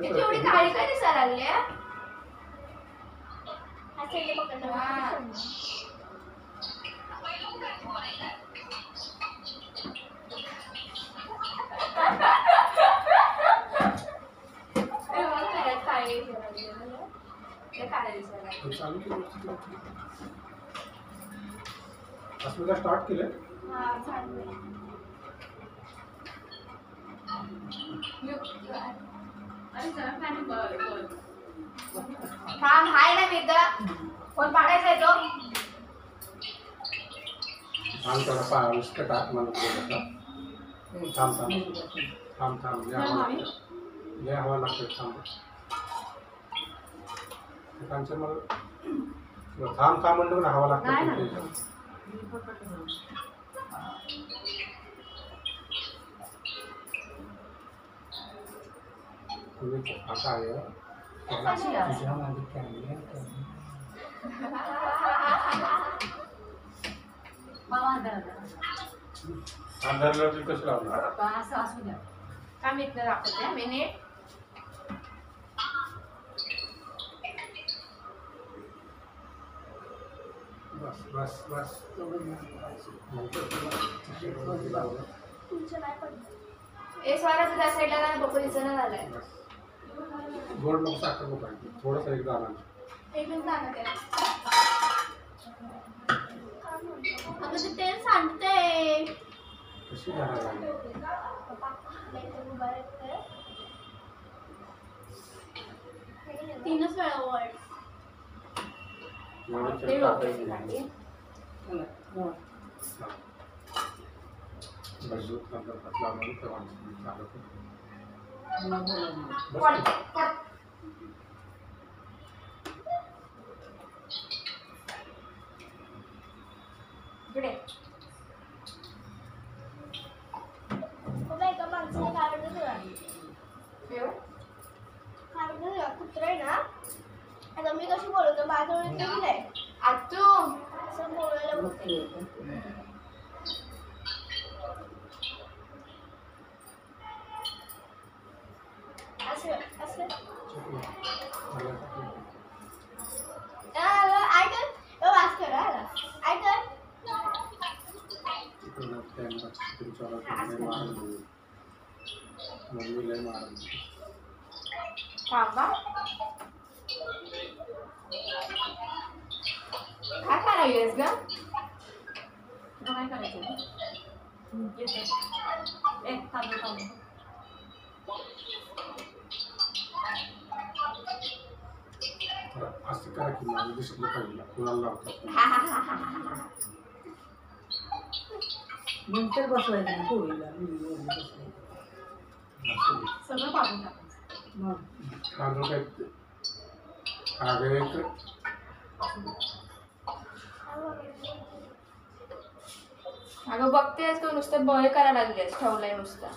एवढी काळी काय दिसायला लागली आहे? अस्मिता स्टार्ट केलं. थांब हाय ना मी तर फोन पाडायचा आहे तो. थांब थोडा पाय उसका टाक मला बोलता. थांब थांब थांब थांब लय हवा लागते. थांब कांचन मला थांब थांब म्हणलं ना हवा लागते. तुम्ही आता आहे अंधारला कसं लावणार काम इथलं दाखवते मिनिट. बस बस बस ए स्वारा तुझ्या साईडला ना बघू दिसणं झालंय. गोड नको साखर नको थोडंसं एक दाणा. एक मिनिट दाणा द्या. अगं ते तेल सांडते. कशी घालायला लागली? तीनच वेळा वर कुत्रा आहे ना. आता मी कशी बोलवतो माझ्या ओळखी नाही आतू असं बोलायला बघते. असं असं ऐकत वास करा ऐकत थांबा. काय करायलास ग? काय करायचं असं करा की मला दिसलं पाहिजे कुणाला लावतात नंतर बसवायचं ना पोळीला सगळं पाडून टाकायचं. मग तांदूळ काय आगळेच अगं बघतेस तू नुसतं बळ करायला लागलीस ठेवलंय नुसतं.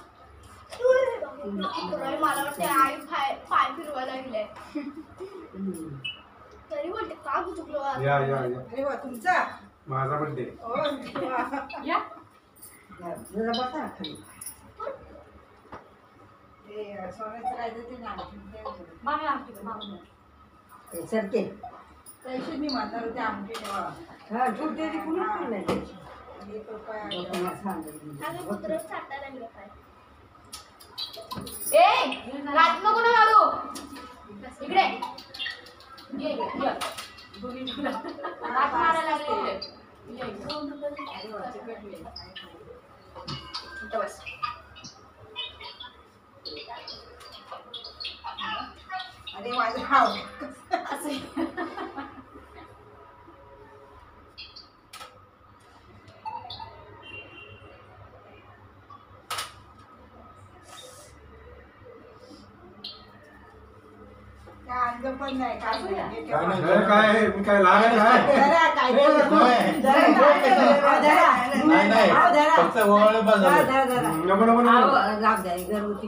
मला वाटतं आई पाय फिरवायला लागले तरी बोलते का चुकलो. या या या अरे वा तुमचा माझा बर्थडे. या जरा बसा खाली. ते सोन्याचं राहायचं ते ना मामी आमची मामी सरके पैसे मी म्हणणार होते आमचे तेव्हा. हा तू ते कुणी पण नाही द्यायची. ए रात नको ना मारू इकडे ये रात मारायला लागले. बस अरे माझं हाव असं काय पण नाही काय काय मी काय लहान आहे काय जरा काय नाही फक्त ओवाळ बदल नको नको नको राग द्या घरगुती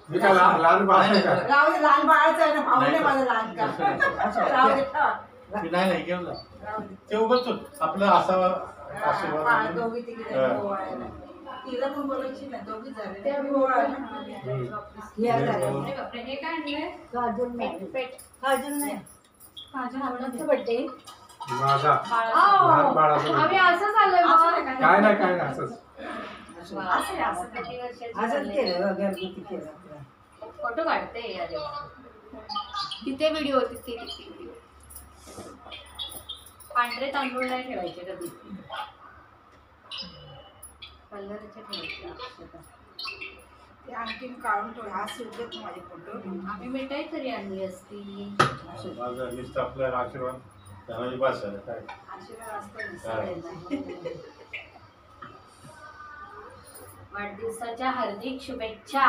मी काय लहान बाळ आहे का? राहू दे लहान बाळाचं आहे ना भाऊने माझं लहान का राहू दे नाही घेऊन ते उगाच आपलं असावं दोघी तिकडे ओवाळायला तिला पण बोलायची ना दोघी झाले ते ना. ओवाळा ना. या झाल्या. अरे बापरे, हे काय आणलंय? काजल नाही. काजल नाही. काजल आवडत कोणाचा बर्थडे माझा बाळा. लहान बाळाचा आम्ही असंच आलोय मग काय नाही असंच असं किती वर्षाची असंच झाली? केलं घरगुती केलं. फोटो काढते अरे वा. तिथे व्हिडिओ होती ती व्हिडिओ पांढरे तांदूळ नाही ठेवायचे कधी, कलरचे ठेवायचे अक्षता. ते आणखीन काढून ठेव. आज सुद्धा माझे फोटो. आम्ही मिठाई तरी आणली असती. माझा लिस्ट आपल्याला आशीर्वाद त्याला बस झालं काय आशीर्वाद असतो सगळ्यांना. वाढदिवसाच्या हार्दिक शुभेच्छा.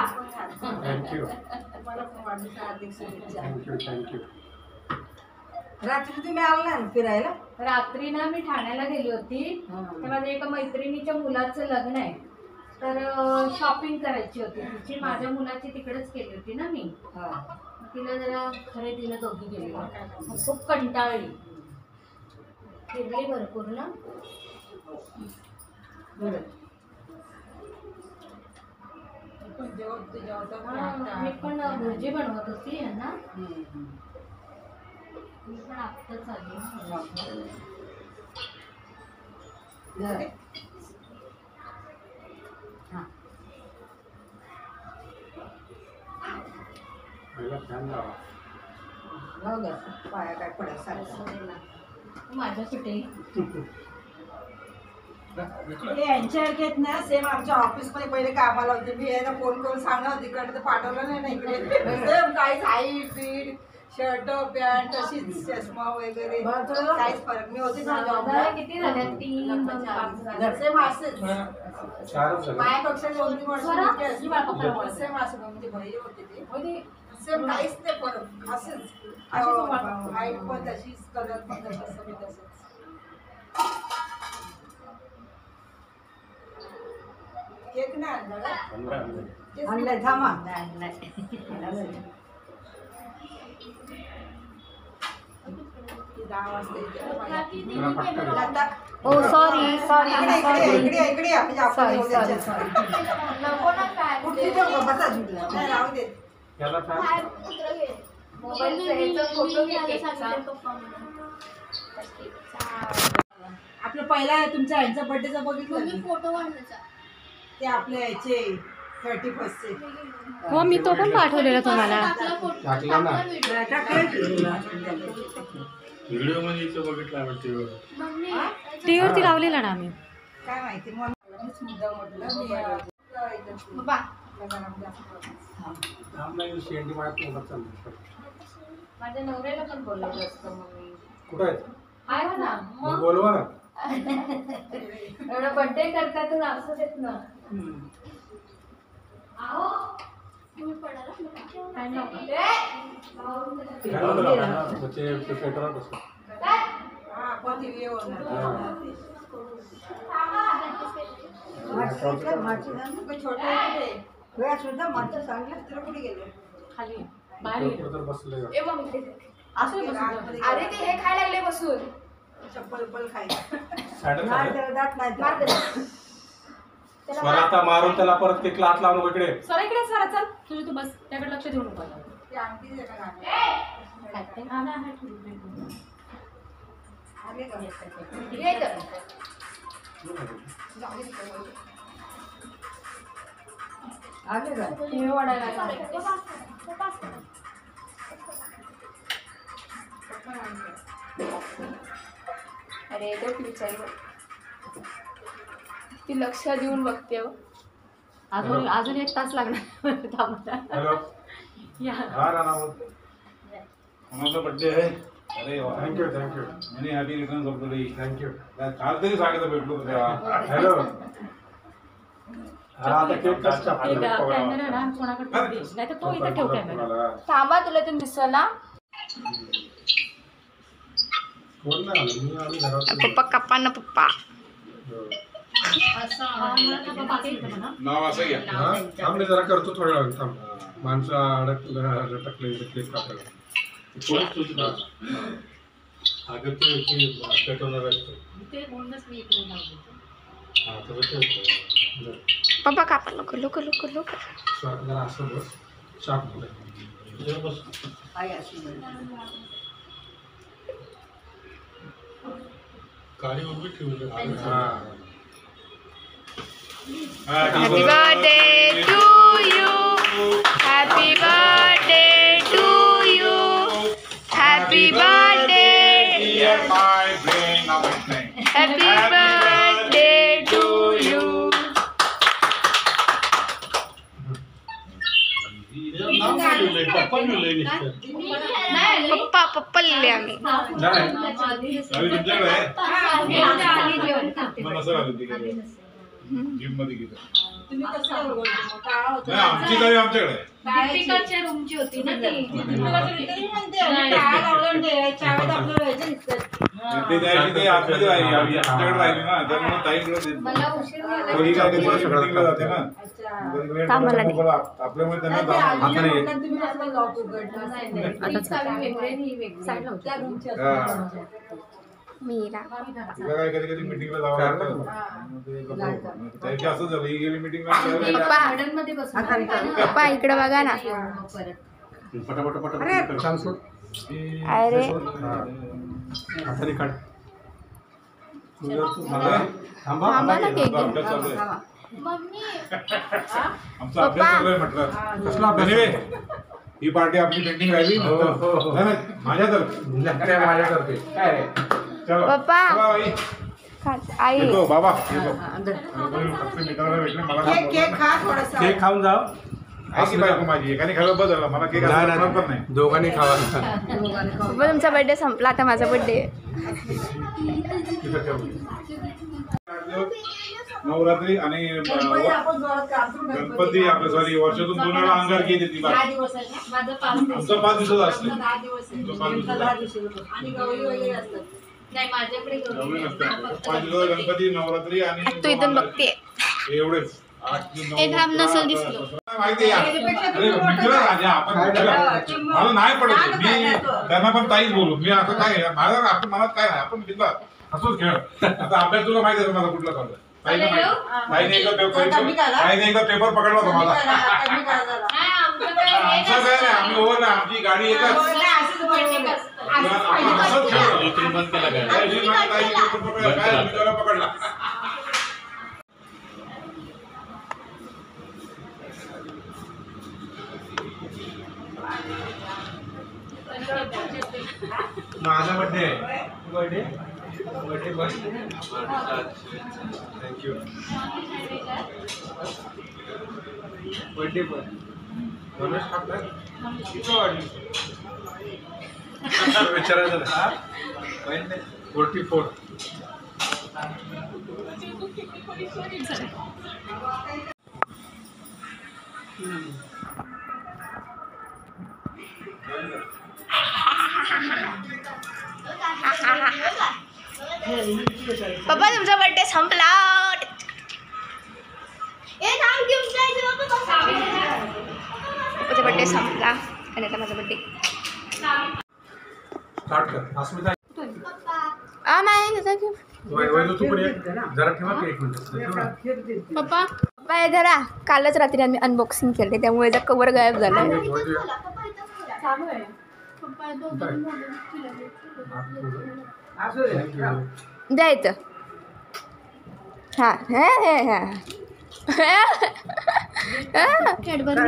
थँक्यू तुम्हाला पण वाढदिवसाच्या हार्दिक शुभेच्छा. थँक्यू रात्री तुम्ही आला ना फिरायला? रात्री ना मी ठाण्याला गेली होती. तेव्हा ते एका मैत्रिणीच्या मुलाचं लग्न आहे, तर शॉपिंग करायची होती तिची. माझ्या मुलाची तिकडेच केली होती ना मी. मग तिला जरा खरेदीला दोघी गेली. मग खूप कंटाळली, फिरली भरपूर ना. बरं. पण जेवता हा, मी पण भजी बनवत होती यांना. मी पण आत्ताच आली. बरं. पहिला फॅन लावा जाऊ द्या. पाया काय पडायला सारखं. असं ना. माझ्या कुठे यांच्यासारखे आहेत ना सेम आमच्या ऑफिसमध्ये पहिले कामाला होते. मी यायला फोन करून सांगा तिकडे तर पाठवलं नाही ना इकडे. सेम काहीच हाईट बीट शर्ट पॅन्ट तशीच चष्मा वगैरे काहीच फरक. मी होते ना जॉबला. किती झाल्या? 3, 2, 5 झाल्या. सेम असेच चारच झालं माझ्यापेक्षा 2-3 वर्ष बरं. मोठे असतील. सेम असं म्हणजे भैया होते ते सेम काहीच नाही फरक. असेच हाईट पण तशीच कलर पण तसं मी तसंच. केक नाही आणला का? आणलंय थांबा. ती 10 वाजता येते. तुला पटकन लता, ओ सॉरी इकडे या, म्हणजे आपण येऊ द्यायचं. नको ना काय कुठली तर बसा झुटला. नाही, राहू दे. याला फॅन बाहेर कुत्रं गेलं. मोबाईलचा ह्याचा फोटो घे केकचा. आपलं पहिला तुमच्या ह्यांचा बर्थडेचा बघितलं मी. फोटो काढण्याचा ते आपल्या ह्याचे 31st चे. हो, मी तो पण पाठवलेला तुम्हाला. टाकला ना व्हिडिओ मध्ये इथं बघितलं आपण टीव्हीवर. टीव्हीवरती लावलेला ना आम्ही. काय माहिती मला मुद्दा म्हटलं मी बाबा नाही शेंडी माहिती नव्हतं चाललं माझ्या नवऱ्याला पण बोलवलं असतं मग मी. कुठं आहे आहे ना मग मग. बोलवा ना एवढा बर्थडे करतात तर असं देत ना. आहो तुम्ही पडाला काय नको. ते पेटवर बसतो हा पण ती वेळ होणार. छोटे कुठे वेळा सुद्धा माझं सांगलं. तर कुठे गेले? खाली बाहेर तर बसले ए मग असं बसून. अरे ते हे खायला लागले बसून चप्पल उप्पल खायचं. साडे नाही त्याला जात नाही मार तो. दे स्वर आता मारून त्याला परत ते क्लास लावून इकडे सर इकडे सर चल तुझी तू बस त्याकडे लक्ष देऊ नको. ते आणखी आहे का गाणं? आले का? ये इथं. आले का? हे वाढायला अरे तो बिचारी ती लक्ष देऊन बघते हो. अजून 1 तास लागणार थांबता. हॅलो या हा ना कोणाचा बर्थडे आहे? अरे वा. थँक्यू आणि happy returns of the day. Thank you काल तरी सांगितलं भेटलो होतो तेव्हा. हॅलो हा आता केक कसा कॅमेरा ना कोणाकडे दे. नाही तर तो इथे ठेव कॅमेरा. थांबा तुला ते दिसल ना. कोण नाही आलं मी आम्ही घरात पप्पा कप्पा ना पप्पा. नाव असं घ्या. हा थांब मी जरा करतो थोड्या वेळ थांब माणसं अटकले केक कापायला अगं ते पेटवणार आहे ते म्हणूनच मी इकडे लावले. हा तसं ठेवतो पप्पा कापा लवकर लवकर लवकर लवकर. जरा असं बस शाप पुढे. काय अशी म्हण. गाडी उभी ठेवली. Happy birthday to you. Happy birthday to you. Happy birthday. Dear my brain of thing. Happy birthday to you. पप्पा लिहिलंय नुसतं. पप्पा पप्पा लिहिले आम्ही. नाही. रवी तुमच्याकडे आहे? मग नसं राहिलं तिकडे. जिम मध्ये गेलं. तुम्ही कसं बोलवलं? काय होतं? नाही, आमची गाडी आमच्याकडे आहे. दीपिकाच्या रूमची होती ना ती. तुला तरी म्हणते, आम्ही काय लावलं ते, चावीत आपलं राहायचं इथं. ते द्यायची ते आतमध्ये राहिली आमच्याकडे राहिली ना त्यामुळे ताईकडे देत मला नाही. उशीर झाला. कोणी काय कधी मीटिंगला जाते ना अच्छा. कामाला नाही. आपल्यामुळे त्यांना नाही, ते आता आजीच्या नाही येत. मुलांना तुम्ही कसं लॉक उघडलं? नाही, नाही. ती चावी वेगळी आणि ही वेगळी. त्या रूमची हा. असते. मीरा. तिला काय कधी कधी मीटिंगला जावं लागतं मग ते गप्प. त्याची असं झालं ही गेली मीटिंगला पप्पा. गार्डनमध्ये बसून आम्ही काय ना, पप्पा इकडे बघा ना. मग परत. पटापट छान सोड. अरे हाताने काढ. थांबा. थांबा ना केक. अभ्यास चालू आहे. मम्मी. आमचा अभ्यास चालू आहे म्हटलं. कसला अभ्यास? Anyway, ही पार्टी आपली पेंटिंग राहिली हो, हो, हो. माझ्यातर्फे माझ्यातर्फे काय रे? चलो पप्पा. चला बाई. आई. येतो बाबा येतो. फक्त मित्राला भेटले मला केक केक खा थोडासा. केक खाऊन जाव. ऐकी बायको माझी एकाने खाल्लं बस झालं मला केक नाही, असं पण नाही नाही. दोघांनी खावा. पप्पा तुमचा बर्थडे संपला आता माझा बर्थडे. तिथं ठेव. नवरात्री आणि गणपती आपण जोरात काढतो. गणपती आपल्या सॉरी वर्षातून 2 वेळा अंगारकी येते ती 10 बात. दिवस आहे ना? माझं 5 दिवस. आमचं 5 दिवसाचं असतं. 10 दिवस आहे. तुमचं 5 दिवसाचं. 10 दिवस होतो. आणि गौरी वगैरे असतात. नाही माझ्याकडे एवढे नसतं. 5 दिवस गणपती नवरात्री आणि तू इथून बघते. एवढेच 8 9 हे थांब नसेल दिसलं. माहिती आहे अरे मित्र राजा आपण मित्र. मला नाही पडत ते. मी त्यांना पण ताईच बोलू मी असं काय माझ्या आपण मनात काय नाही आपण मित्र असंच खेळ. आता अभ्यास तुला माहिती आहे माझा कुठला चालू आहे. ताईने एकदा पेपर पकडला होता मला. नाही आमचं काय हे आमचं काय नाही आम्ही हो ना आमची गाडी येतात असंच नसतं. असंच खेळलो. बंद केला काय? ताईने पेपर पकडला काय मी त्याला पकडला. माझा बर्थडे आहे. Birthday thank you. बर्थडे पण रमेश खापला किती वाढली विचारायचं ना. 44. पप्पा तुमचा बर्थडे संपला. पप्पाचा बर्थडे संपला आणि आता माझा बर्थडे. स्टार्ट कर. अस्मिता नाही त्याचा घेऊ. तू पण एक जरा ठेवा की 1 मिनिट. पप्पा पप्पा हे धरा. कालच रात्री आम्ही अनबॉक्सिंग केले त्यामुळे याचा कवर गायब झाला. द्या इथं. हां कॅडबरी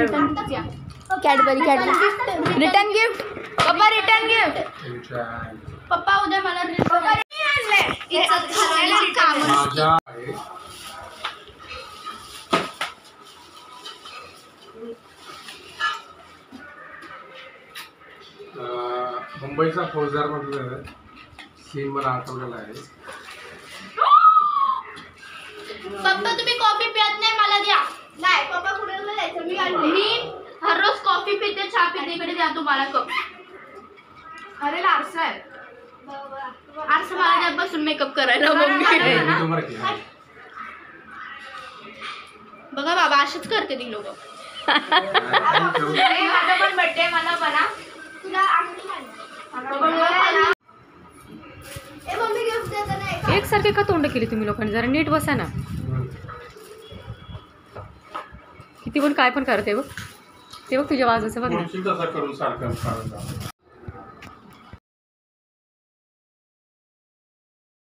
रिटर्न गिफ्ट. पप्पा रिटर्न गिफ्ट. पप्पा उद्या मला माझ्या आहे मुंबईचा फौजदार मधलं सीन मला आठवलेला आहे. पप्पा तुम्ही कॉफी पित नाही मला द्या. नाही पप्पा कुठे जायचं मी आणले. मी हर रोज कॉफी पिते चहा पिते इकडे द्या तुम्हाला कप. अरे आरसा आहे. आरसा मला द्या बसून मेकअप करायला मम्मी. बघा बाबा अशीच करते ती लोक. माझा पण बर्थडे मला बना तुला एकसारखे का तोंड केली तुम्ही लोकांनी जरा नीट बसा ना. ती पण काय पण करते बघ, ते बघ तुझ्या वाजाचं बघ ना. तसं करून सारखं